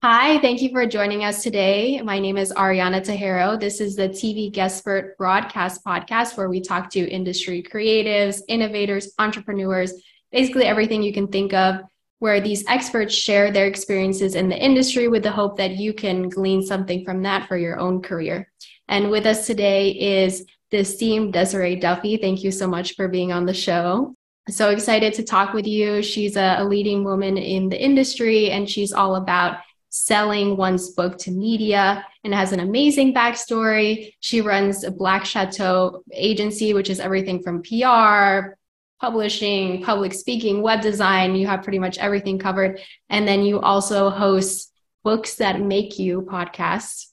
Hi, thank you for joining us today. My name is Ariana Tejero. This is the TVGuestpert broadcast podcast where we talk to industry creatives, innovators, entrepreneurs, basically everything you can think of, where these experts share their experiences in the industry with the hope that you can glean something from that for your own career. And with us today is the esteemed Desiree Duffy. Thank you so much for being on the show. So excited to talk with you. She's a leading woman in the industry, and she's all about selling one's book to media and has an amazing backstory. She runs a Black Château agency, which is everything from PR, publishing, public speaking, web design. You have pretty much everything covered. And then you also host Books That Make You podcasts.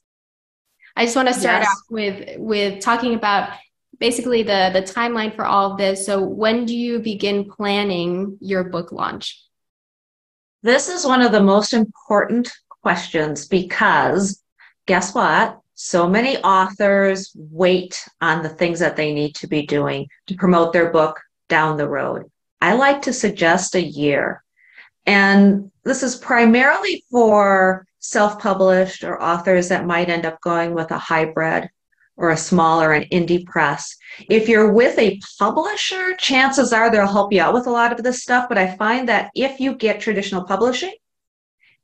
I just want to start off Yes, with talking about basically the timeline for all of this. So when do you begin planning your book launch? this is one of the most important questions because guess what? So many authors wait on the things that they need to be doing to promote their book down the road. I like to suggest a year. And this is primarily for self-published or authors that might end up going with a hybrid or a smaller an indie press. If you're with a publisher, chances are they'll help you out with a lot of this stuff. But I find that if you get traditional publishing,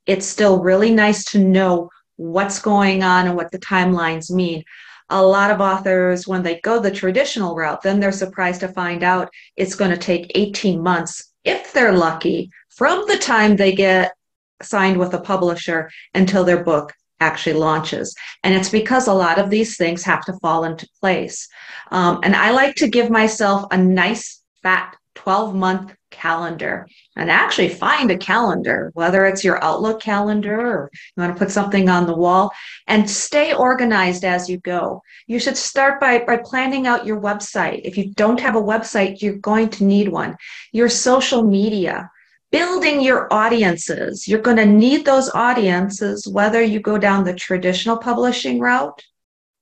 it's still really nice to know what's going on and what the timelines mean. A lot of authors, when they go the traditional route, then they're surprised to find out it's going to take 18 months, if they're lucky, from the time they get signed with a publisher until their book actually launches. And it's because a lot of these things have to fall into place. And I like to give myself a nice fat 12-month calendar and actually find a calendar, whether it's your Outlook calendar or you want to put something on the wall, and stay organized as you go. You should start by planning out your website. If you don't have a website, you're going to need one. Your social media, building your audiences. You're going to need those audiences, whether you go down the traditional publishing route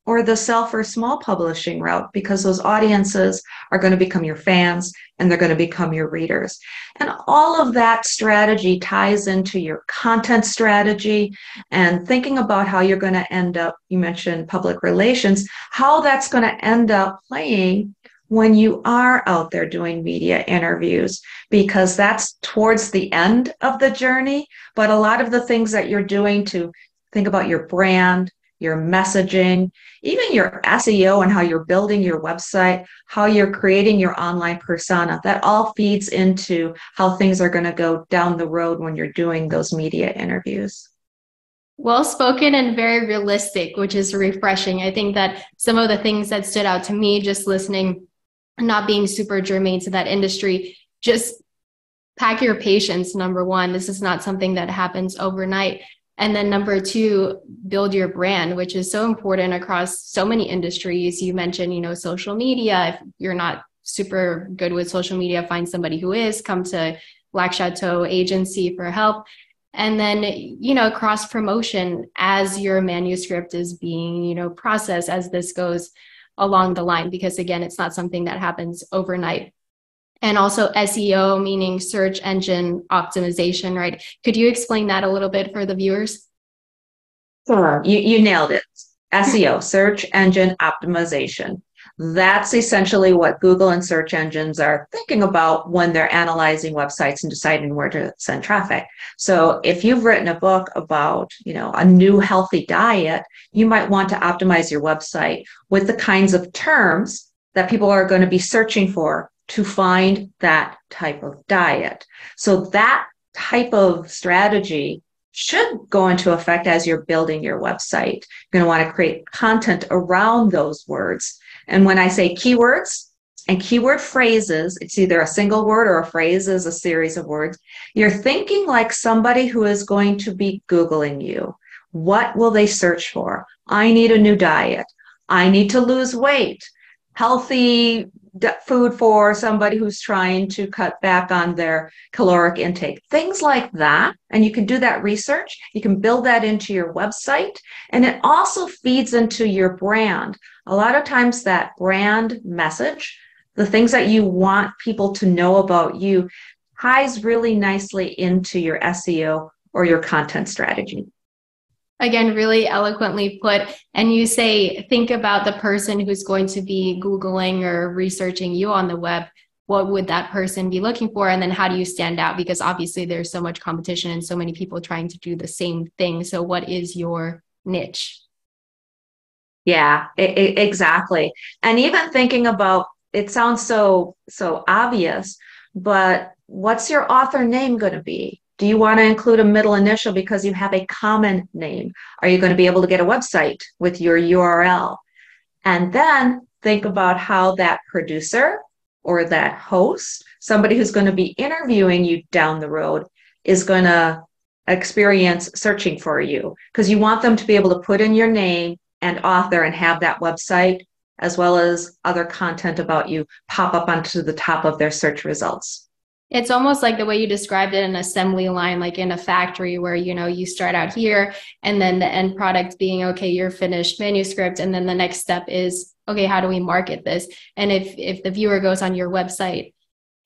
or the self or small publishing route, because those audiences are going to become your fans and they're going to become your readers. And all of that strategy ties into your content strategy and thinking about how you're going to end up, you mentioned public relations, how that's going to end up playing when you are out there doing media interviews, because that's towards the end of the journey. But a lot of the things that you're doing to think about your brand, your messaging, even your SEO and how you're building your website, how you're creating your online persona, that all feeds into how things are going to go down the road when you're doing those media interviews. Well spoken and very realistic, which is refreshing. I think that some of the things that stood out to me just listening, not being super germane to that industry, just pack your patience. Number one, this is not something that happens overnight. And then number two, build your brand, which is so important across so many industries. You mentioned, social media. If you're not super good with social media, find somebody who is, come to Black Chateau agency for help. And then, cross promotion as your manuscript is being, processed as this goes along the line, because again, it's not something that happens overnight. And also SEO, meaning search engine optimization, right? Could you explain that a little bit for the viewers? Sure. You nailed it. SEO, search engine optimization. That's essentially what Google and search engines are thinking about when they're analyzing websites and deciding where to send traffic. So if you've written a book about, a new healthy diet, you might want to optimize your website with the kinds of terms that people are going to be searching for to find that type of diet. So that type of strategy should go into effect as you're building your website. You're going to want to create content around those words. And when I say keywords and keyword phrases, it's either a single word or a phrase is a series of words. You're thinking like somebody who is going to be Googling you. What will they search for? I need a new diet. I need to lose weight. Healthy food for somebody who's trying to cut back on their caloric intake, things like that. And you can do that research. You can build that into your website. And it also feeds into your brand. A lot of times that brand message, the things that you want people to know about you, ties really nicely into your SEO or your content strategy. Again, really eloquently put. And you say, think about the person who's going to be Googling or researching you on the web. What would that person be looking for? And then how do you stand out? Because obviously there's so much competition and so many people trying to do the same thing. So what is your niche? Yeah, exactly. And even thinking about it sounds so obvious, but what's your author name going to be? Do you want to include a middle initial because you have a common name? Are you going to be able to get a website with your URL? And then think about how that producer or that host, somebody who's going to be interviewing you down the road, is going to experience searching for you, because you want them to be able to put in your name and author and have that website as well as other content about you pop up onto the top of their search results. It's almost like the way you described it, an assembly line, like in a factory where, you start out here and then the end product being, okay, your finished manuscript. And then the next step is, okay, how do we market this? And if the viewer goes on your website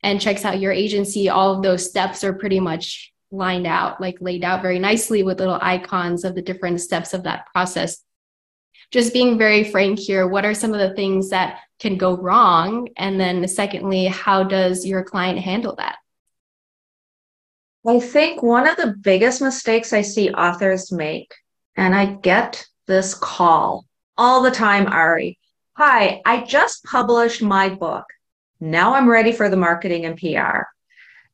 and checks out your agency, all of those steps are pretty much lined out, like laid out very nicely with little icons of the different steps of that process. Just being very frank here, what are some of the things that can go wrong? And then secondly, how does your client handle that? I think one of the biggest mistakes I see authors make, and I get this call all the time, Ari. Hi, I just published my book. Now I'm ready for the marketing and PR.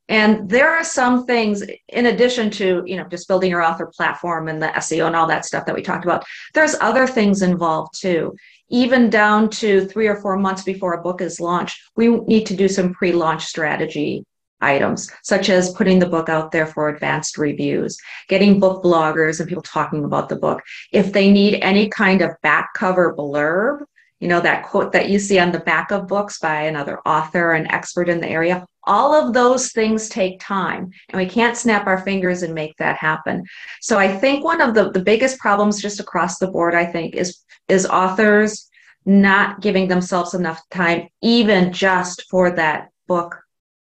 And there are some things in addition to, just building your author platform and the SEO and all that stuff that we talked about. There's other things involved too. Even down to 3 or 4 months before a book is launched, we need to do some pre-launch strategy items, such as putting the book out there for advanced reviews, getting book bloggers and people talking about the book. If they need any kind of back cover blurb, that quote that you see on the back of books by another author, an expert in the area, all of those things take time, and we can't snap our fingers and make that happen. So I think one of the biggest problems just across the board, I think, is authors not giving themselves enough time, even just for that book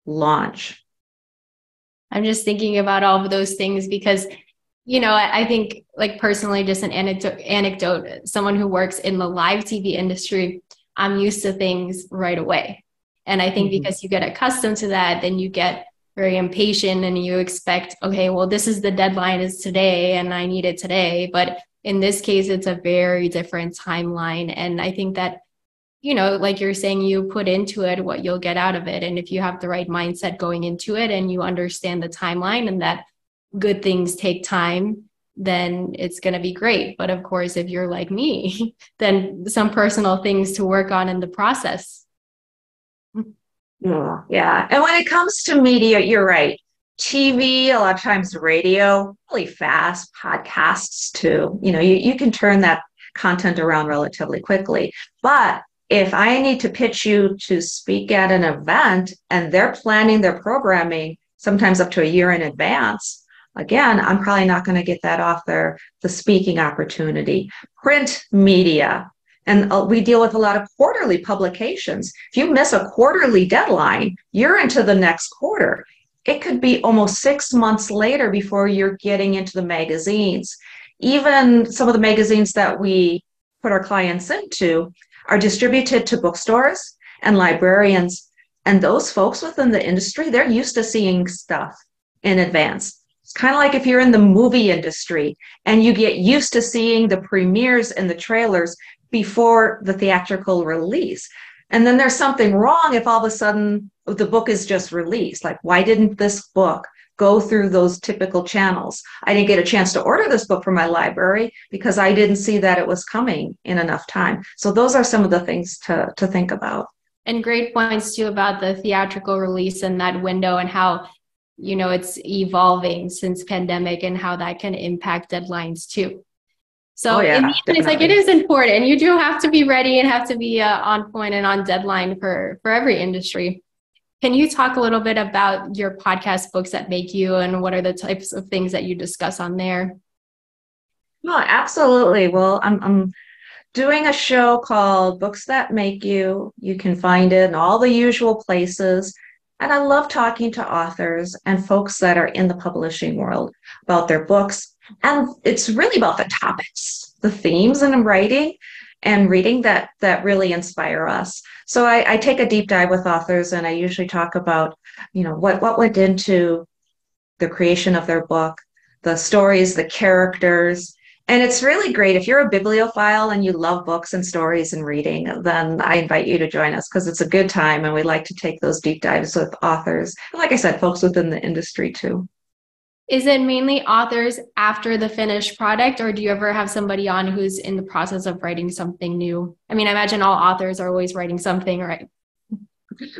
launch. I'm just thinking about all of those things because I think, like, personally, just an anecdote, someone who works in the live TV industry, I'm used to things right away. And I think because you get accustomed to that, then you get very impatient and you expect, okay, well, this is the deadline is today and I need it today. But in this case, it's a very different timeline. And I think that, like you're saying, you put into it what you'll get out of it. And if you have the right mindset going into it and you understand the timeline and that good things take time, then it's going to be great. But of course, if you're like me, then some personal things to work on in the process. Yeah. And when it comes to media, you're right. TV, a lot of times radio, really fast, podcasts too. You can turn that content around relatively quickly. But if I need to pitch you to speak at an event and they're planning their programming sometimes up to a year in advance, again, I'm probably not going to get that author the speaking opportunity. Print media. And we deal with a lot of quarterly publications. If you miss a quarterly deadline, you're into the next quarter. It could be almost 6 months later before you're getting into the magazines. Even some of the magazines that we put our clients into are distributed to bookstores and librarians. And those folks within the industry, they're used to seeing stuff in advance. It's kind of like if you're in the movie industry and you get used to seeing the premieres and the trailers before the theatrical release. And then there's something wrong if all of a sudden the book is just released. Like, why didn't this book go through those typical channels? I didn't get a chance to order this book from my library because I didn't see that it was coming in enough time. So those are some of the things to think about. And great points too about the theatrical release and that window and how, it's evolving since pandemic and how that can impact deadlines too. So in the end, it's like, it is important. You do have to be ready and have to be on point and on deadline for every industry. Can you talk a little bit about your podcast, Books That Make You, and what are the types of things that you discuss on there? No, absolutely. Well, I'm doing a show called Books That Make You. You can find it in all the usual places. And I love talking to authors and folks that are in the publishing world about their books. And it's really about the topics, the themes in writing and reading that really inspire us. So I take a deep dive with authors, and I usually talk about, what went into the creation of their book, the stories, the characters. And it's really great. If you're a bibliophile and you love books and stories and reading, then I invite you to join us because it's a good time. And we like to take those deep dives with authors. And like I said, folks within the industry too. Is it mainly authors after the finished product, or do you ever have somebody on who's in the process of writing something new? I mean, I imagine all authors are always writing something, right?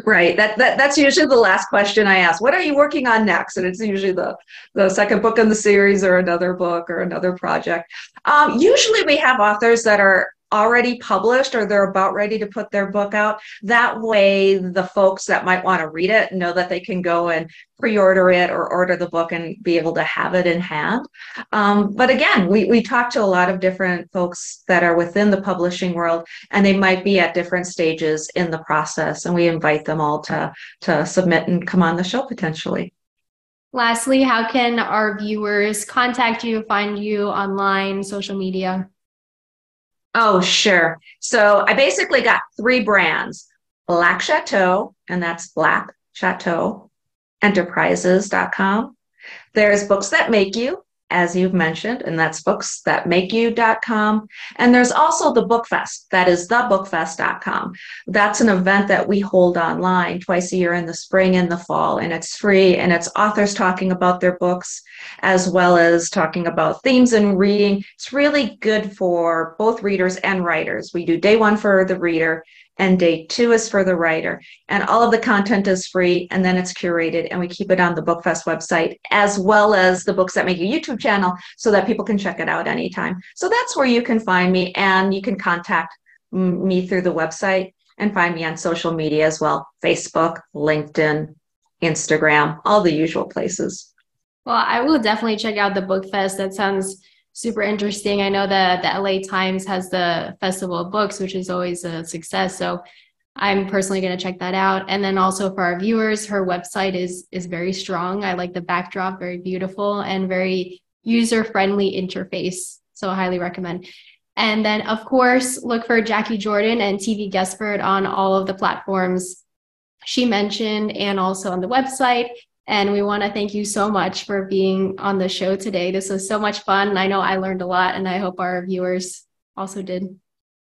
Right. That's usually the last question I ask. What are you working on next? And it's usually the second book in the series or another book or another project. Usually we have authors that are already published or they're about ready to put their book out. That way the folks that might want to read it know that they can go and pre-order it or order the book and be able to have it in hand. But again, we talk to a lot of different folks that are within the publishing world, and they might be at different stages in the process, and we invite them all to submit and come on the show potentially. Lastly, how can our viewers contact you, find you online, social media? Oh, sure. So I basically got 3 brands: Black Château, and that's Black Château Enterprises.com. There's Books That Make You, as you've mentioned, and that's booksthatmakeyou.com. And there's also the Book Fest, that is thebookfest.com. That's an event that we hold online twice a year in the spring and the fall, and it's free, and it's authors talking about their books as well as talking about themes and reading. It's really good for both readers and writers. We do day 1 for the reader, and day 2 is for the writer. And all of the content is free, and then it's curated, and we keep it on the BookFest website, as well as the Books That Make You YouTube channel, so that people can check it out anytime. So that's where you can find me, and you can contact me through the website and find me on social media as well: Facebook, LinkedIn, Instagram, all the usual places. Well, I will definitely check out the Book Fest. That sounds super interesting. I know that the LA Times has the Festival of Books, which is always a success. So I'm personally going to check that out. And then also for our viewers, her website is very strong. I like the backdrop, very beautiful and very user-friendly interface. So I highly recommend. And then, of course, look for Jackie Jordan and TV Guestpert on all of the platforms she mentioned and also on the website. And we want to thank you so much for being on the show today. This was so much fun. I know I learned a lot, and I hope our viewers also did.